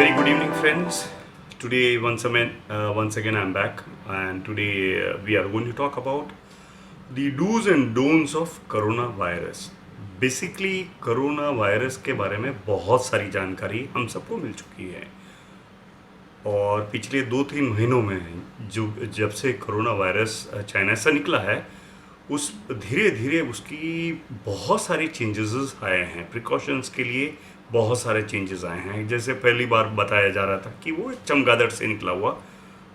Very good evening, friends. Today, once again, I'm back, and today we are going to talk about the do's and don'ts of coronavirus. Basically corona virus के बारे में बहुत सारी जानकारी हम सबको मिल चुकी है और पिछले 2-3 महीनों में जो जब से कोरोना वायरस चाइना से निकला है उस धीरे धीरे उसकी बहुत सारी चेंजेस आए हैं। प्रिकॉशंस के लिए बहुत सारे चेंजेस आए हैं। जैसे पहली बार बताया जा रहा था कि वो एक चमगादड़ से निकला हुआ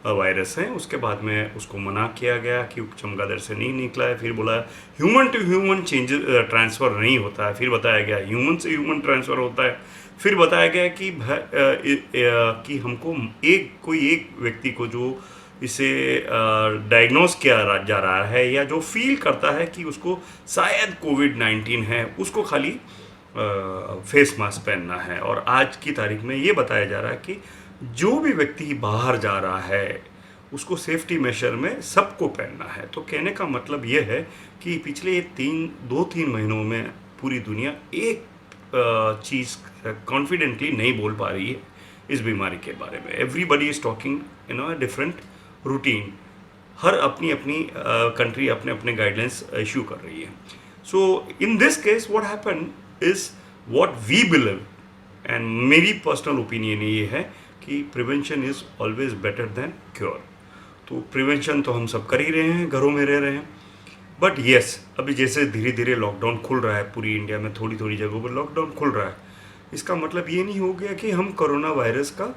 वायरस है, उसके बाद में उसको मना किया गया कि चमगादड़ से नहीं निकला है। फिर बोला human to human changes transfer नहीं होता है। फिर बताया गया ह्यूमन से ह्यूमन ट्रांसफ़र होता है। फिर बताया गया कि हमको कोई एक व्यक्ति को जो इसे डायग्नोस किया जा रहा है या जो फील करता है कि उसको शायद कोविड-19 है, उसको खाली फेस मास्क पहनना है। और आज की तारीख में ये बताया जा रहा है कि जो भी व्यक्ति बाहर जा रहा है उसको सेफ्टी मेजर में सबको पहनना है। तो कहने का मतलब ये है कि पिछले 2-3 महीनों में पूरी दुनिया एक चीज़ कॉन्फिडेंटली नहीं बोल पा रही है इस बीमारी के बारे में। Everybody is talking in a different routine. हर अपनी अपनी कंट्री अपने अपने गाइडलाइंस इशू कर रही है। So in this case what happen is what we believe, and मेरी पर्सनल ओपिनियन ये है कि prevention is always better than cure. तो प्रिवेंशन तो हम सब कर ही रहे हैं, घरों में रह रहे हैं। बट येस, अभी जैसे धीरे धीरे लॉकडाउन खुल रहा है पूरी इंडिया में, थोड़ी थोड़ी जगहों पर लॉकडाउन खुल रहा है, इसका मतलब ये नहीं हो गया कि हम कोरोना वायरस का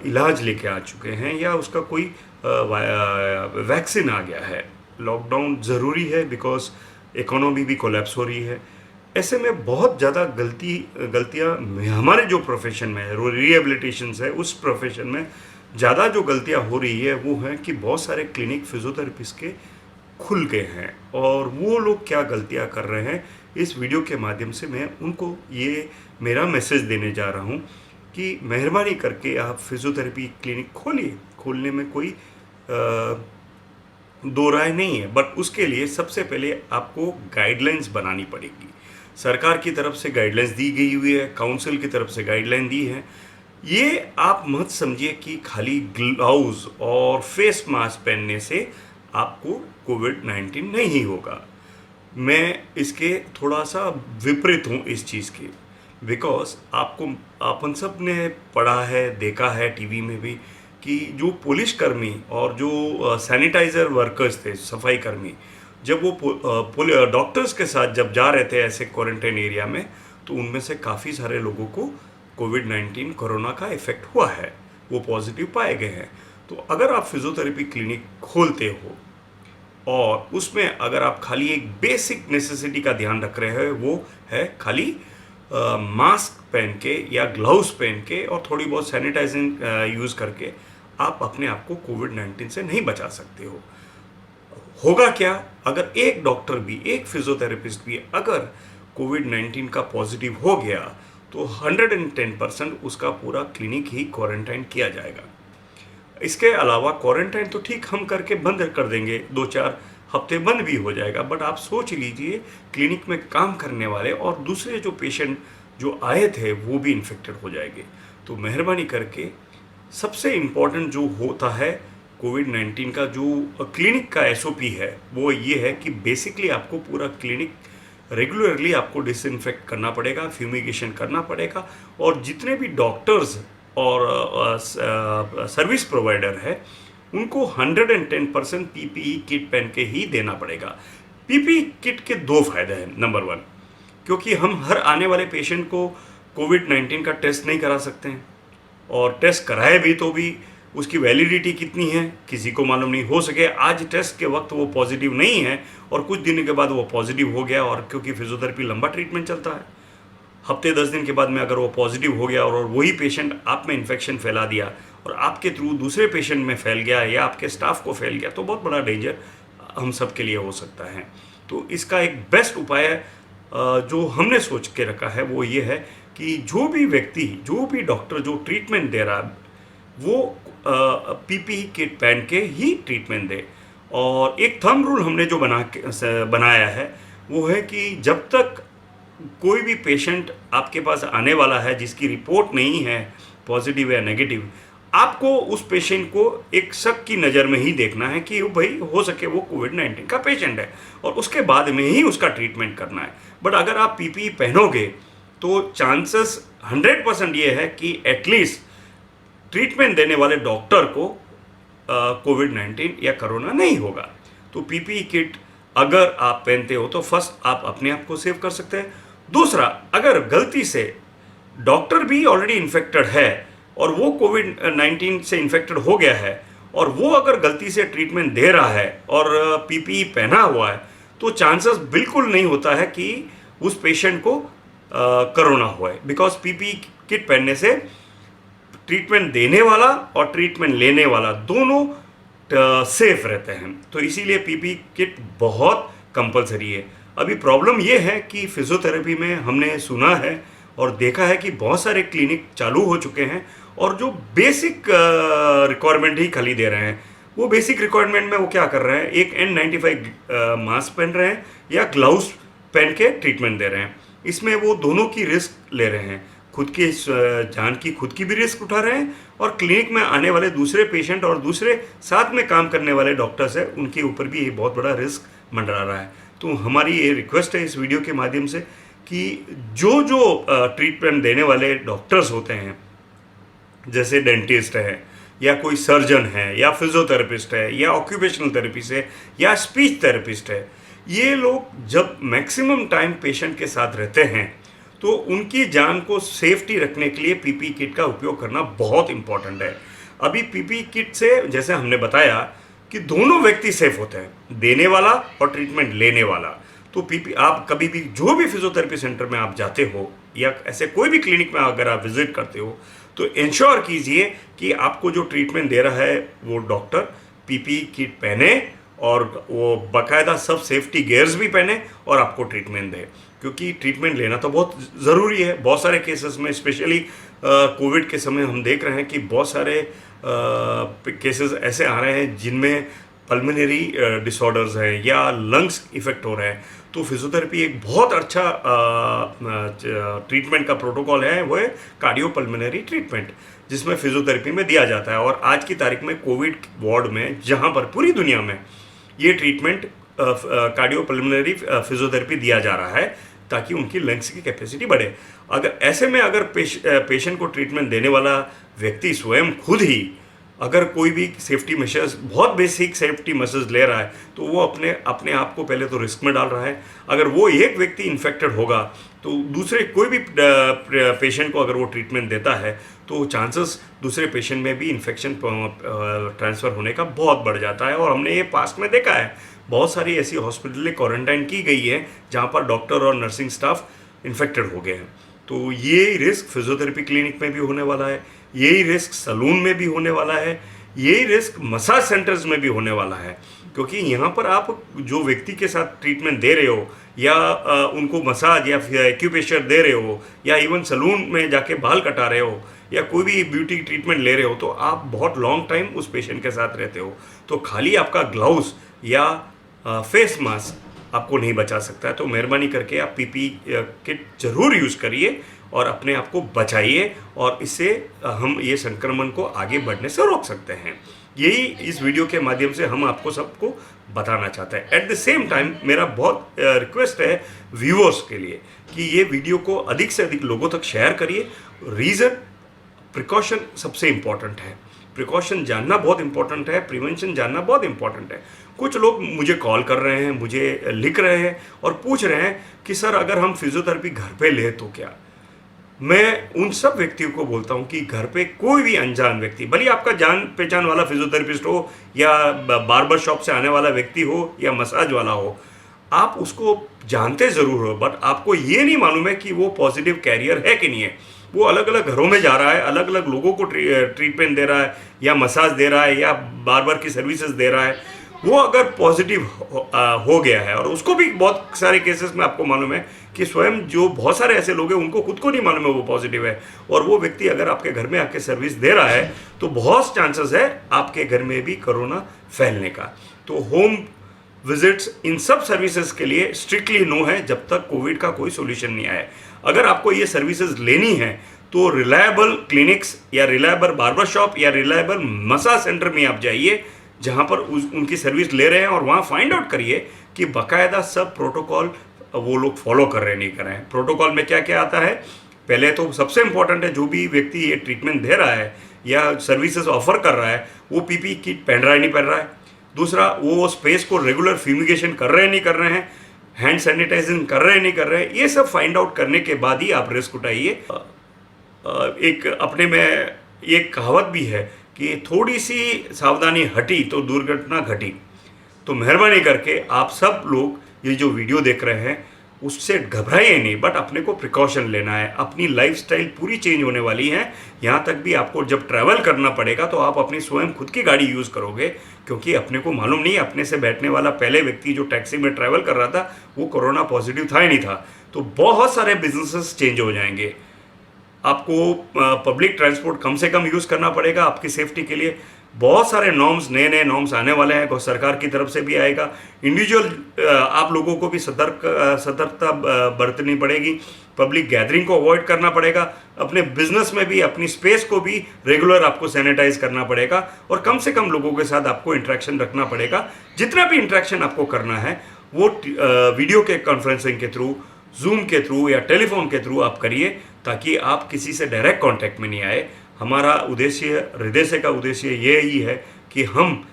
इलाज लेके आ चुके हैं या उसका कोई वैक्सीन आ गया है। लॉकडाउन ज़रूरी है बिकॉज इकोनॉमी भी कोलैप्स हो रही है। ऐसे में बहुत ज़्यादा गलतियाँ हमारे जो प्रोफेशन में है, रिहेबिलिटेशन है, उस प्रोफेशन में ज़्यादा जो गलतियाँ हो रही है वो हैं कि बहुत सारे क्लिनिक फिजियोथेरेपिस्ट के खुल गए हैं। और वो लोग क्या गलतियाँ कर रहे हैं, इस वीडियो के माध्यम से मैं उनको ये मेरा मैसेज देने जा रहा हूँ कि मेहरबानी करके आप फिजियोथेरेपी क्लिनिक खोलिए। खोलने में कोई दो राय नहीं है, बट उसके लिए सबसे पहले आपको गाइडलाइंस बनानी पड़ेगी। सरकार की तरफ से गाइडलाइंस दी गई हुई है, काउंसिल की तरफ से गाइडलाइन दी है। ये आप मत समझिए कि खाली ग्लव्स और फेस मास्क पहनने से आपको कोविड-19 नहीं होगा। मैं इसके थोड़ा सा विपरीत हूँ इस चीज़ के, बिकॉज अपन सब ने पढ़ा है, देखा है टीवी में भी कि जो पुलिसकर्मी और जो सैनिटाइज़र वर्कर्स थे, सफाई कर्मी, जब वो डॉक्टर्स के साथ जब जा रहे थे ऐसे क्वारंटाइन एरिया में, तो उनमें से काफ़ी सारे लोगों को कोविड-19 कोरोना का इफ़ेक्ट हुआ है, वो पॉजिटिव पाए गए हैं। तो अगर आप फिजियोथेरेपी क्लिनिक खोलते हो और उसमें अगर आप खाली एक बेसिक नेसेसिटी का ध्यान रख रहे हैं, वो है खाली मास्क पहन के या ग्लव्स पहन के और थोड़ी बहुत सैनिटाइजिंग यूज़ करके आप अपने आप को कोविड-19 से नहीं बचा सकते हो। होगा क्या अगर एक डॉक्टर भी, एक फिजियोथेरेपिस्ट भी अगर कोविड-19 का पॉजिटिव हो गया तो 110% उसका पूरा क्लिनिक ही क्वारंटाइन किया जाएगा। इसके अलावा क्वारंटाइन तो ठीक हम करके बंद कर देंगे, 2-4 हफ्ते बंद भी हो जाएगा, बट आप सोच लीजिए क्लिनिक में काम करने वाले और दूसरे जो पेशेंट जो आए थे वो भी इन्फेक्टेड हो जाएंगे। तो मेहरबानी करके सबसे इम्पॉर्टेंट जो होता है कोविड-19 का जो क्लिनिक का एसओपी है वो ये है कि बेसिकली आपको पूरा क्लिनिक रेगुलरली आपको डिसइंफेक्ट करना पड़ेगा, फ्यूमिगेशन करना पड़ेगा, और जितने भी डॉक्टर्स और सर्विस प्रोवाइडर है उनको 110% पीपीई किट पहन के ही देना पड़ेगा। पीपीई किट के 2 फायदे हैं। नंबर 1, क्योंकि हम हर आने वाले पेशेंट को कोविड-19 का टेस्ट नहीं करा सकते हैं, और टेस्ट कराए भी तो भी उसकी वैलिडिटी कितनी है किसी को मालूम नहीं। हो सके आज टेस्ट के वक्त वो पॉजिटिव नहीं है और कुछ दिन के बाद वो पॉजिटिव हो गया, और क्योंकि फिजियोथेरेपी लंबा ट्रीटमेंट चलता है, हफ्ते 10 दिन के बाद में अगर वो पॉजिटिव हो गया और वही पेशेंट आप में इन्फेक्शन फैला दिया और आपके थ्रू दूसरे पेशेंट में फैल गया या आपके स्टाफ को फैल गया, तो बहुत बड़ा डेंजर हम सब के लिए हो सकता है। तो इसका एक बेस्ट उपाय जो हमने सोच के रखा है वो ये है कि जो भी व्यक्ति, जो भी डॉक्टर जो ट्रीटमेंट दे रहा है वो पीपीई किट पहन के ही ट्रीटमेंट दे। और एक थंब रूल हमने जो बनाया है वो है कि जब तक कोई भी पेशेंट आपके पास आने वाला है जिसकी रिपोर्ट नहीं है पॉजिटिव या नेगेटिव, आपको उस पेशेंट को एक शक की नज़र में ही देखना है कि भाई हो सके वो कोविड-19 का पेशेंट है, और उसके बाद में ही उसका ट्रीटमेंट करना है। बट अगर आप पीपीई पहनोगे तो चांसेस 100% ये है कि एटलीस्ट ट्रीटमेंट देने वाले डॉक्टर को कोविड-19 या कोरोना नहीं होगा। तो पीपीई किट अगर आप पहनते हो तो फर्स्ट आप अपने आप को सेव कर सकते हैं। दूसरा, अगर गलती से डॉक्टर भी ऑलरेडी इन्फेक्टेड है और वो कोविड-19 से इन्फेक्टेड हो गया है और वो अगर गलती से ट्रीटमेंट दे रहा है और पीपीई पहना हुआ है, तो चांसेस बिल्कुल नहीं होता है कि उस पेशेंट को कोरोना हुआ है, बिकॉज पीपीई किट पहनने से ट्रीटमेंट देने वाला और ट्रीटमेंट लेने वाला दोनों सेफ रहते हैं। तो इसीलिए पीपीई किट बहुत कंपलसरी है। अभी प्रॉब्लम ये है कि फिजियोथेरेपी में हमने सुना है और देखा है कि बहुत सारे क्लिनिक चालू हो चुके हैं और जो बेसिक रिक्वायरमेंट ही खाली दे रहे हैं। वो बेसिक रिक्वायरमेंट में वो क्या कर रहे हैं, एक N95 मास्क पहन रहे हैं या ग्लव्स पहन के ट्रीटमेंट दे रहे हैं। इसमें वो दोनों की रिस्क ले रहे हैं, खुद की जान की खुद की भी रिस्क उठा रहे हैं और क्लिनिक में आने वाले दूसरे पेशेंट और दूसरे साथ में काम करने वाले डॉक्टर्स हैं उनके ऊपर भी ये बहुत बड़ा रिस्क मंडरा रहा है। तो हमारी ये रिक्वेस्ट है इस वीडियो के माध्यम से कि जो जो ट्रीटमेंट देने वाले डॉक्टर्स होते हैं, जैसे डेंटिस्ट है या कोई सर्जन है या फिजियोथेरेपिस्ट है या ऑक्यूपेशनल थेरेपिस्ट है या स्पीच थेरेपिस्ट है, ये लोग जब मैक्सिमम टाइम पेशेंट के साथ रहते हैं तो उनकी जान को सेफ्टी रखने के लिए पीपीई किट का उपयोग करना बहुत इंपॉर्टेंट है। अभी पीपीई किट से जैसे हमने बताया कि दोनों व्यक्ति सेफ होते हैं, देने वाला और ट्रीटमेंट लेने वाला। तो पीपी आप कभी भी जो भी फिजियोथेरेपी सेंटर में आप जाते हो या ऐसे कोई भी क्लिनिक में अगर आप विजिट करते हो तो इंश्योर कीजिए कि आपको जो ट्रीटमेंट दे रहा है वो डॉक्टर पीपीई किट पहने और वो बाकायदा सब सेफ्टी गियर्स भी पहने और आपको ट्रीटमेंट दे, क्योंकि ट्रीटमेंट लेना तो बहुत ज़रूरी है। बहुत सारे केसेस में स्पेशली कोविड के समय हम देख रहे हैं कि बहुत सारे केसेस ऐसे आ रहे हैं जिनमें पल्मोनरी डिसऑर्डर्स हैं या लंग्स इफेक्ट हो रहे हैं। तो फिजियोथेरेपी एक बहुत अच्छा ट्रीटमेंट का प्रोटोकॉल है, वो है कार्डियोपल्मोनरी ट्रीटमेंट, जिसमें फिजियोथेरेपी में दिया जाता है। और आज की तारीख में कोविड वार्ड में जहाँ पर पूरी दुनिया में ये ट्रीटमेंट कार्डियोपल्मोनरी फिजियोथेरेपी दिया जा रहा है ताकि उनकी लंग्स की कैपेसिटी बढ़े। अगर ऐसे में अगर पेशेंट को ट्रीटमेंट देने वाला व्यक्ति स्वयं खुद ही अगर कोई भी सेफ्टी मेजर्स, बहुत बेसिक सेफ्टी मेजर्स ले रहा है तो वो अपने आप को पहले तो रिस्क में डाल रहा है। अगर वो एक व्यक्ति इन्फेक्टेड होगा तो दूसरे कोई भी पेशेंट को अगर वो ट्रीटमेंट देता है तो चांसेस दूसरे पेशेंट में भी इन्फेक्शन ट्रांसफ़र होने का बहुत बढ़ जाता है। और हमने ये पास्ट में देखा है, बहुत सारी ऐसी हॉस्पिटलें क्वारंटाइन की गई है जहाँ पर डॉक्टर और नर्सिंग स्टाफ इन्फेक्टेड हो गए हैं। तो ये रिस्क फिजियोथेरेपी क्लिनिक में भी होने वाला है, यही रिस्क सलून में भी होने वाला है, यही रिस्क मसाज सेंटर्स में भी होने वाला है। क्योंकि यहाँ पर आप जो व्यक्ति के साथ ट्रीटमेंट दे रहे हो या उनको मसाज या एक्यूप्रेशर दे रहे हो या इवन सलून में जाके बाल कटा रहे हो या कोई भी ब्यूटी ट्रीटमेंट ले रहे हो, तो आप बहुत लॉन्ग टाइम उस पेशेंट के साथ रहते हो। तो खाली आपका ग्लव्स या फेस मास्क आपको नहीं बचा सकता है। तो मेहरबानी करके आप पीपीई किट जरूर यूज़ करिए और अपने आप को बचाइए, और इससे हम ये संक्रमण को आगे बढ़ने से रोक सकते हैं। यही इस वीडियो के माध्यम से हम आपको सबको बताना चाहते हैं। एट द सेम टाइम मेरा बहुत रिक्वेस्ट है व्यूअर्स के लिए कि ये वीडियो को अधिक से अधिक लोगों तक शेयर करिए। रीज़न, प्रिकॉशन सबसे इम्पॉर्टेंट है। प्रिकॉशन जानना बहुत इंपॉर्टेंट है, प्रिवेंशन जानना बहुत इंपॉर्टेंट है। कुछ लोग मुझे कॉल कर रहे हैं, मुझे लिख रहे हैं और पूछ रहे हैं कि सर अगर हम फिजियोथेरेपी घर पे ले तो क्या। मैं उन सब व्यक्तियों को बोलता हूं कि घर पे कोई भी अनजान व्यक्ति, भले आपका जान पहचान वाला फिजियोथेरेपिस्ट हो या बार्बर शॉप से आने वाला व्यक्ति हो या मसाज वाला हो, आप उसको जानते ज़रूर हो, बट आपको ये नहीं मालूम है कि वो पॉजिटिव कैरियर है कि नहीं है। वो अलग अलग घरों में जा रहा है, अलग अलग लोगों को ट्रीटमेंट दे रहा है या मसाज दे रहा है या बार्बर की सर्विसेज दे रहा है। वो अगर पॉजिटिव हो गया है, और उसको भी बहुत सारे केसेस में आपको मालूम है कि स्वयं जो बहुत सारे ऐसे लोग हैं उनको खुद को नहीं मालूम है वो पॉजिटिव है, और वो व्यक्ति अगर आपके घर में आके सर्विस दे रहा है तो बहुत चांसेस है आपके घर में भी कोरोना फैलने का। तो होम विजिट्स इन सब सर्विसेज के लिए स्ट्रिक्टली नो है जब तक कोविड का कोई सोल्यूशन नहीं आया। अगर आपको ये सर्विसेज लेनी है तो रिलायबल क्लिनिक्स या रिलायबल बार्बर शॉप या रिलायबल मसाज सेंटर में आप जाइए जहाँ पर उनकी सर्विस ले रहे हैं, और वहाँ फाइंड आउट करिए कि बाकायदा सब प्रोटोकॉल वो लोग फॉलो कर रहे हैं नहीं कर रहे हैं। प्रोटोकॉल में क्या क्या आता है, पहले तो सबसे इंपॉर्टेंट है, जो भी व्यक्ति ये ट्रीटमेंट दे रहा है या सर्विसेज ऑफर कर रहा है वो पीपी किट पहन रहा है नहीं पहन रहा है। दूसरा, वो स्पेस को रेगुलर फ्यूमिगेशन कर रहे हैं नहीं कर रहे हैं, हैंड सैनिटाइजिंग कर रहे हैं नहीं कर रहे हैं। ये सब फाइंड आउट करने के बाद ही आप रिस्क उठाइए। एक अपने में एक कहावत भी है कि थोड़ी सी सावधानी हटी तो दुर्घटना घटी। तो मेहरबानी करके आप सब लोग ये जो वीडियो देख रहे हैं उससे घबराइए नहीं, बट अपने को प्रिकॉशन लेना है। अपनी लाइफस्टाइल पूरी चेंज होने वाली है। यहाँ तक भी आपको जब ट्रैवल करना पड़ेगा तो आप अपनी स्वयं खुद की गाड़ी यूज़ करोगे, क्योंकि अपने को मालूम नहीं अपने से बैठने वाला पहले व्यक्ति जो टैक्सी में ट्रैवल कर रहा था वो कोरोना पॉजिटिव था ही नहीं था। तो बहुत सारे बिजनेसेस चेंज हो जाएंगे। आपको पब्लिक ट्रांसपोर्ट कम से कम यूज़ करना पड़ेगा आपकी सेफ्टी के लिए। बहुत सारे नॉर्म्स, नए नए नॉर्म्स आने वाले हैं, सरकार की तरफ से भी आएगा। इंडिविजुअल आप लोगों को भी सतर्कता बरतनी पड़ेगी। पब्लिक गैदरिंग को अवॉइड करना पड़ेगा। अपने बिजनेस में भी, अपनी स्पेस को भी रेगुलर आपको सैनिटाइज करना पड़ेगा, और कम से कम लोगों के साथ आपको इंटरेक्शन रखना पड़ेगा। जितना भी इंटरेक्शन आपको करना है वो वीडियो के कॉन्फ्रेंसिंग के थ्रू, जूम के थ्रू या टेलीफोन के थ्रू आप करिए, ताकि आप किसी से डायरेक्ट कांटेक्ट में नहीं आए। हमारा उद्देश्य, हृदय से का उद्देश्य ये ही है कि हम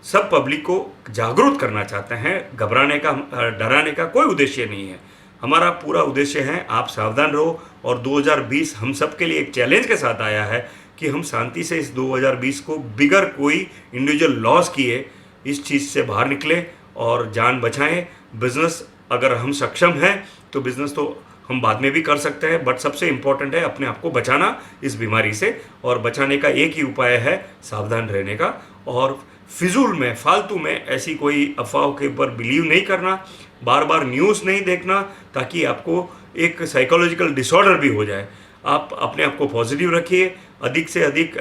सब पब्लिक को जागरूक करना चाहते हैं। घबराने का, डराने का कोई उद्देश्य नहीं है। हमारा पूरा उद्देश्य है आप सावधान रहो। और 2020 हम सब के लिए एक चैलेंज के साथ आया है कि हम शांति से इस 2020 को बिगर कोई इंडिविजुअल लॉस किए इस चीज़ से बाहर निकलें और जान बचाएं। बिजनेस अगर हम सक्षम हैं तो बिजनेस तो हम बाद में भी कर सकते हैं, बट सबसे इम्पोर्टेंट है अपने आप को बचाना इस बीमारी से। और बचाने का एक ही उपाय है सावधान रहने का, और फिजूल में, फालतू में ऐसी कोई अफवाह के ऊपर बिलीव नहीं करना, बार बार न्यूज़ नहीं देखना, ताकि आपको एक साइकोलॉजिकल डिसऑर्डर भी हो जाए। आप अपने आप को पॉजिटिव रखिए। अधिक से अधिक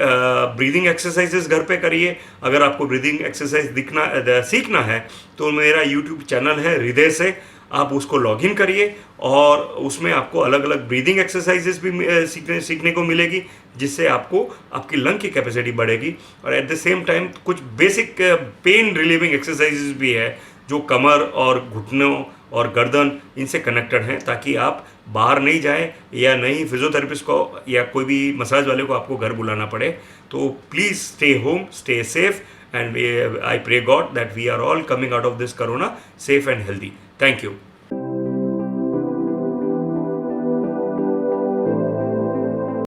ब्रीदिंग एक्सरसाइजेस घर पे करिए। अगर आपको ब्रीदिंग एक्सरसाइज सीखना है तो मेरा यूट्यूब चैनल है हृदय से, आप उसको लॉगिन करिए, और उसमें आपको अलग अलग ब्रीदिंग एक्सरसाइजेस भी सीखने को मिलेगी, जिससे आपको आपकी लंग की कैपेसिटी बढ़ेगी। और एट द सेम टाइम कुछ बेसिक पेन रिलीविंग एक्सरसाइजेस भी है जो कमर और घुटनों और गर्दन इनसे कनेक्टेड हैं, ताकि आप बाहर नहीं जाए या नहीं फिजियोथेरेपिस्ट को या कोई भी मसाज वाले को आपको घर बुलाना पड़े। तो please stay home, stay safe, and I pray God that we are all coming out of this corona safe and healthy. Thank you.